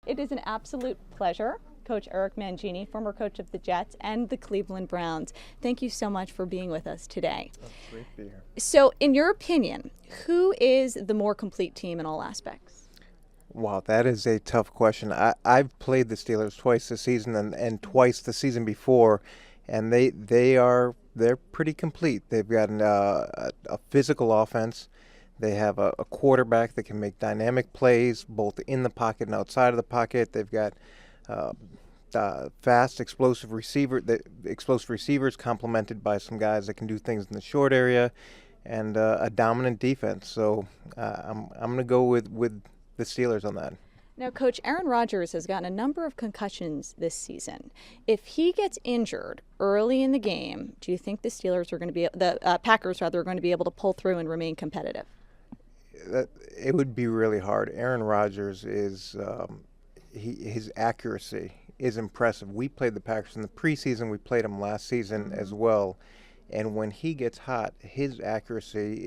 It is an absolute pleasure. Coach Eric Mangini, former coach of the Jets and the Cleveland Browns. Thank you so much for being with us today. It's great to be here. So, in your opinion, who is the more complete team in all aspects? Wow, that is a tough question. I've played the Steelers twice this season and twice the season before, and they're pretty complete. They've got a physical offense. They have a quarterback that can make dynamic plays both in the pocket and outside of the pocket. They've got fast, explosive receivers complemented by some guys that can do things in the short area, and a dominant defense. So I'm going to go with the Steelers on that. Now, Coach, Aaron Rodgers has gotten a number of concussions this season. If he gets injured early in the game, do you think the Packers are going to be able to pull through and remain competitive? It would be really hard. Aaron Rodgers is his accuracy is impressive. We played the Packers in the preseason. We played them last season as well. And when he gets hot, his accuracy,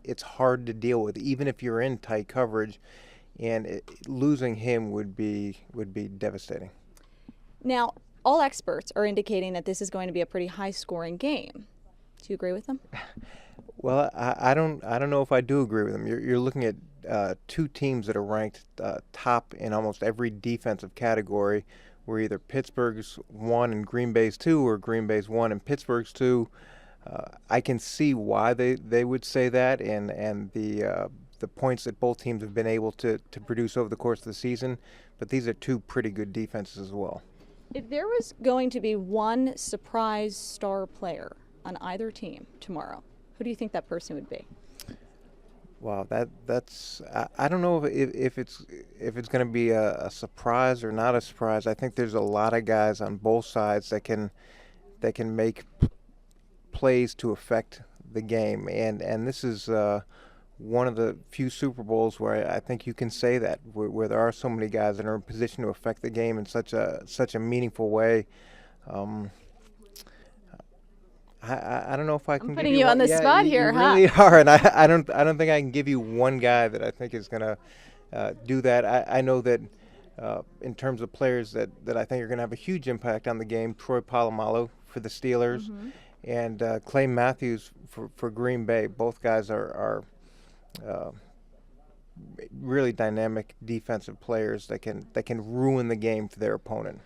it's hard to deal with, even if you're in tight coverage. And losing him would be devastating. Now, all experts are indicating that this is going to be a pretty high-scoring game. Do you agree with them? Well, I don't know if I do agree with them. You're looking at two teams that are ranked top in almost every defensive category, where either Pittsburgh's 1 and Green Bay's 2, or Green Bay's 1 and Pittsburgh's 2. I can see why they would say that, and the points that both teams have been able to produce over the course of the season. But these are two pretty good defenses as well. If there was going to be one surprise star player on either team tomorrow, who do you think that person would be? Wow, that's I don't know if it's going to be a surprise or not a surprise. I think there's a lot of guys on both sides that can make plays to affect the game, and this is one of the few Super Bowls where I think you can say that, where there are so many guys that are in position to affect the game in such a meaningful way. I don't know if I can. I'm putting you on the spot here, huh? You really are, and I don't think I can give you one guy that I think is going to do that. I know that in terms of players that I think are going to have a huge impact on the game, Troy Polamalu for the Steelers, and Clay Matthews for Green Bay. Both guys are really dynamic defensive players that can ruin the game for their opponent.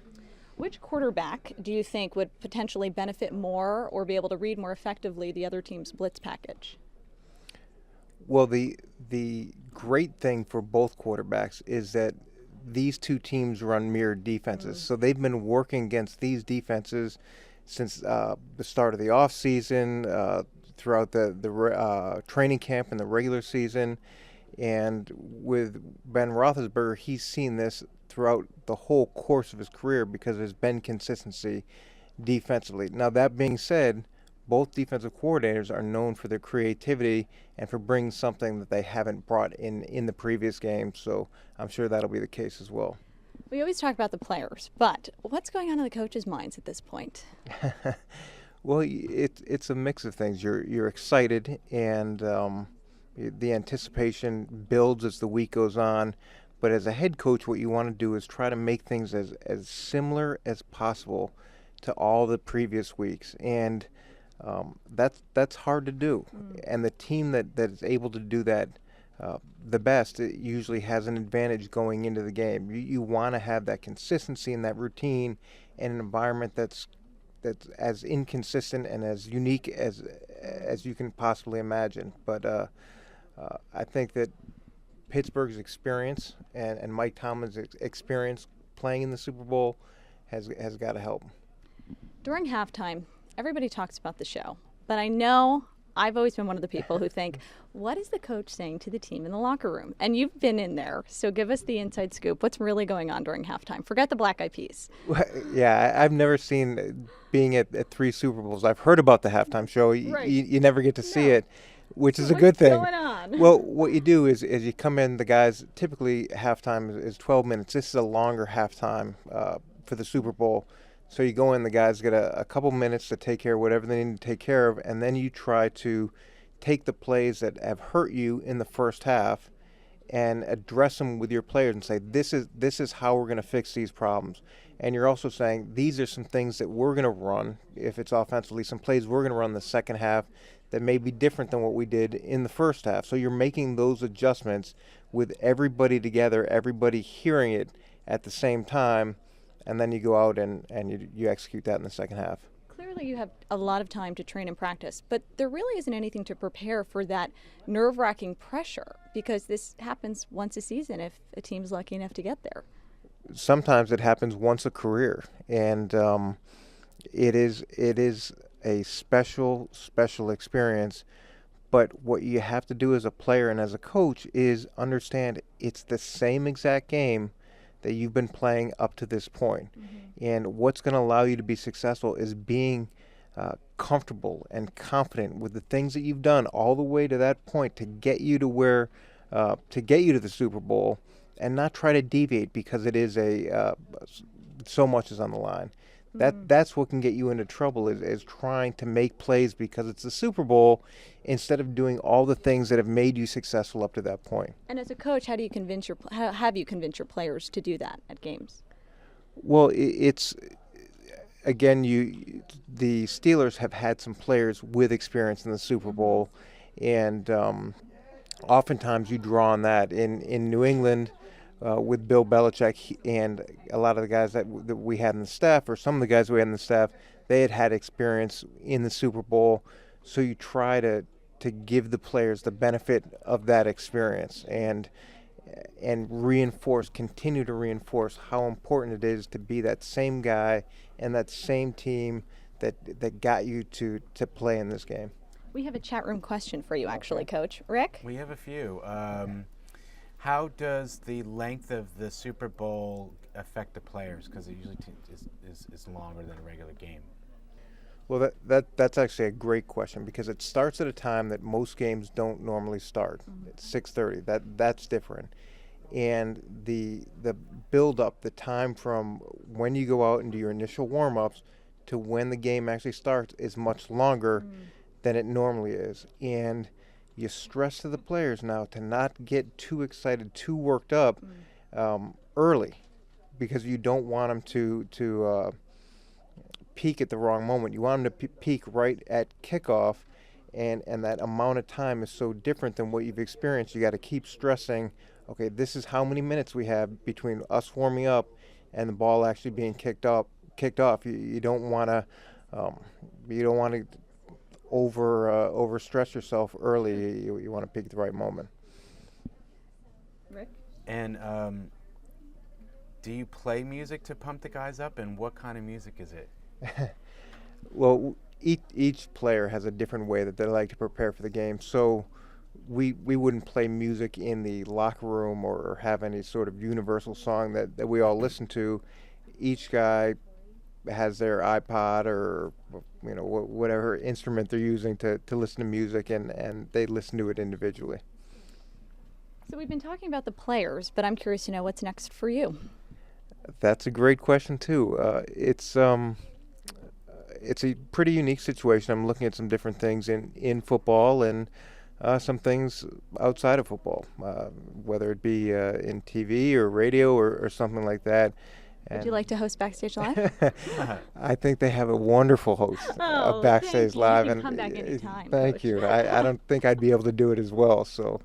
Which quarterback do you think would potentially benefit more or be able to read more effectively the other team's blitz package? Well, the great thing for both quarterbacks is that these two teams run mirrored defenses. So they've been working against these defenses since the start of the offseason, throughout the training camp and the regular season. And with Ben Roethlisberger, he's seen this throughout the whole course of his career because there's been consistency defensively. Now, that being said, both defensive coordinators are known for their creativity and for bringing something that they haven't brought in the previous game, so I'm sure that'll be the case as well. We always talk about the players, but what's going on in the coaches' minds at this point? Well, it's a mix of things. You're excited, and the anticipation builds as the week goes on. But as a head coach, what you want to do is try to make things as similar as possible to all the previous weeks, and that's hard to do. And the team that is able to do that the best, it usually has an advantage going into the game. You want to have that consistency and that routine in an environment that's as inconsistent and as unique as you can possibly imagine. But I think that Pittsburgh's experience and Mike Tomlin's experience playing in the Super Bowl has got to help. During halftime, everybody talks about the show, but I know I've always been one of the people who think, what is the coach saying to the team in the locker room? And you've been in there, so give us the inside scoop. What's really going on during halftime? Forget the Black Eyed Peas. Well, yeah, I've never seen, being at 3 Super Bowls, I've heard about the halftime show. Right. You never get to see it, which is a good thing. What's going on? Well, what you do is you come in, the guys, typically halftime is 12 minutes. This is a longer halftime for the Super Bowl. So you go in, the guys get a couple minutes to take care of whatever they need to take care of, and then you try to take the plays that have hurt you in the first half and address them with your players and say, this is how we're going to fix these problems. And you're also saying, these are some things that we're going to run, if it's offensively, some plays we're going to run in the second half that may be different than what we did in the first half. So you're making those adjustments with everybody together, everybody hearing it at the same time, and then you go out and you execute that in the second half. Clearly you have a lot of time to train and practice, but there really isn't anything to prepare for that nerve-wracking pressure, because this happens once a season if a team's lucky enough to get there. Sometimes it happens once a career, and it is a special experience. But what you have to do as a player and as a coach is understand it's the same exact game that you've been playing up to this point. Mm-hmm. And what's going to allow you to be successful is being comfortable and confident with the things that you've done all the way to that point to get you to where, to get you to the Super Bowl, and not try to deviate because it is so much is on the line. That's what can get you into trouble is trying to make plays because it's the Super Bowl instead of doing all the things that have made you successful up to that point. And as a coach, how have you convinced your players to do that at games? Well, it's again, the Steelers have had some players with experience in the Super Bowl, and oftentimes you draw on that. In New England, with Bill Belichick and a lot of the guys that we had in the staff, or some of the guys we had in the staff, they had experience in the Super Bowl. So you try to give the players the benefit of that experience and continue to reinforce how important it is to be that same guy and that same team that got you to play in this game. We have a chat room question for you, actually, Coach. Rick? We have a few. How does the length of the Super Bowl affect the players? Because it usually is longer than a regular game. Well, that's actually a great question because it starts at a time that most games don't normally start. It's 6:30. That's different. And the build up, the time from when you go out and do your initial warm-ups to when the game actually starts is much longer than it normally is. And you stress to the players now to not get too excited, too worked up early, because you don't want them to peak at the wrong moment. You want them to peak right at kickoff, and that amount of time is so different than what you've experienced. You got to keep stressing, okay, this is how many minutes we have between us warming up and the ball actually being kicked off. You don't want to overstress yourself early. You want to peak at the right moment. Rick? And do you play music to pump the guys up, and what kind of music is it? Well, each player has a different way that they like to prepare for the game. So we wouldn't play music in the locker room or have any sort of universal song that we all listen to. Each guy has their iPod or whatever instrument they're using to listen to music, and they listen to it individually. So we've been talking about the players, but I'm curious to know what's next for you. That's a great question too. It's a pretty unique situation. I'm looking at some different things in football and some things outside of football, whether it be in TV or radio or something like that. Would you like to host Backstage Live? I think they have a wonderful host of Backstage Live. You can come back anytime. Thank Coach. you. I don't think I'd be able to do it as well. So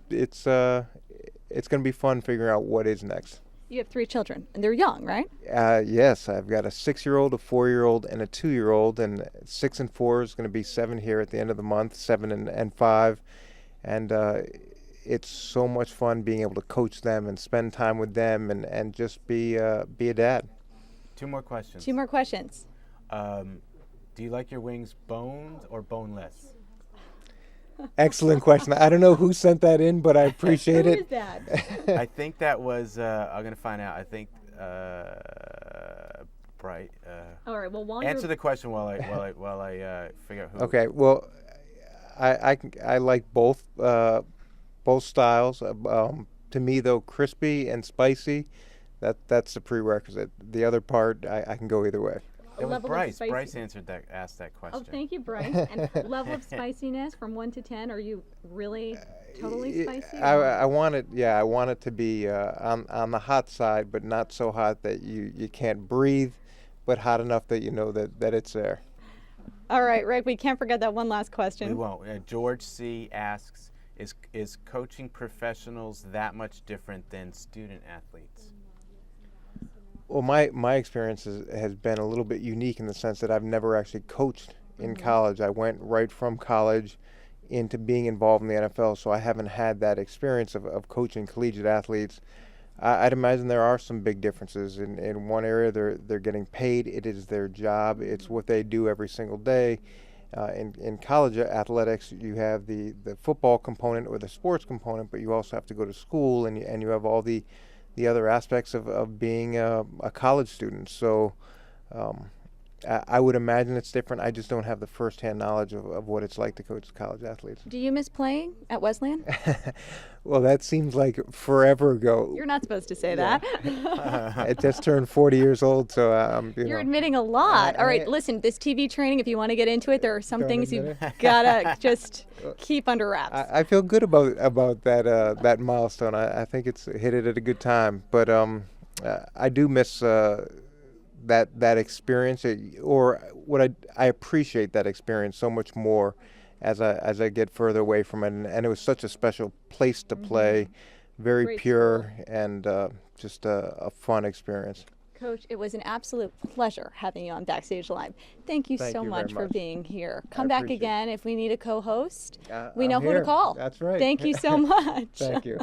it's going to be fun figuring out what is next. You have 3 children, and they're young, right? Yes, I've got a 6-year-old, a 4-year-old, and a 2-year-old, and 6 and 4 is going to be 7 here at the end of the month, 7 and 5, and it's so much fun being able to coach them and spend time with them and just be a dad. 2 more questions. 2 more questions. Do you like your wings boned or boneless? Excellent question. I don't know who sent that in, but I appreciate it. Who is that? I think that was, I'm going to find out. I think, Bright. All right, well, while answer the question while I figure out who. Okay, well, I like both styles. To me, though, crispy and spicy, that's the prerequisite. The other part, I can go either way. It was level Bryce. of spicy. Bryce asked that question. Oh, thank you, Bryce. And level of spiciness from 1 to 10. Are you really totally spicy? I want it. Yeah, I want it to be on the hot side, but not so hot that you can't breathe, but hot enough that you know that it's there. All right, Rick. We can't forget that one last question. We won't. George C. asks, is coaching professionals that much different than student athletes? Well, my experience has been a little bit unique in the sense that I've never actually coached in college. I went right from college into being involved in the NFL, so I haven't had that experience of coaching collegiate athletes. I'd imagine there are some big differences. In one area, they're getting paid. It is their job. It's what they do every single day. In college athletics, you have the football component or the sports component, but you also have to go to school, and you have all the other aspects of being a college student. So I would imagine it's different. I just don't have the firsthand knowledge of what it's like to coach college athletes. Do you miss playing at Wesleyan? Well, that seems like forever ago. You're not supposed to say that. I just turned 40 years old, so You're admitting a lot. All right, listen, this TV training, if you want to get into it, there are some things you've got to just keep under wraps. I feel good about that milestone. I think it's hit it at a good time, but I do miss that experience, or what I appreciate that experience so much more as I get further away from it, and it was such a special place to play, very Great pure, and just a fun experience. Coach, it was an absolute pleasure having you on Backstage Live. Thank you so much for being here. Come back again if we need a co-host. We know who to call. That's right. Thank you so much. Thank you.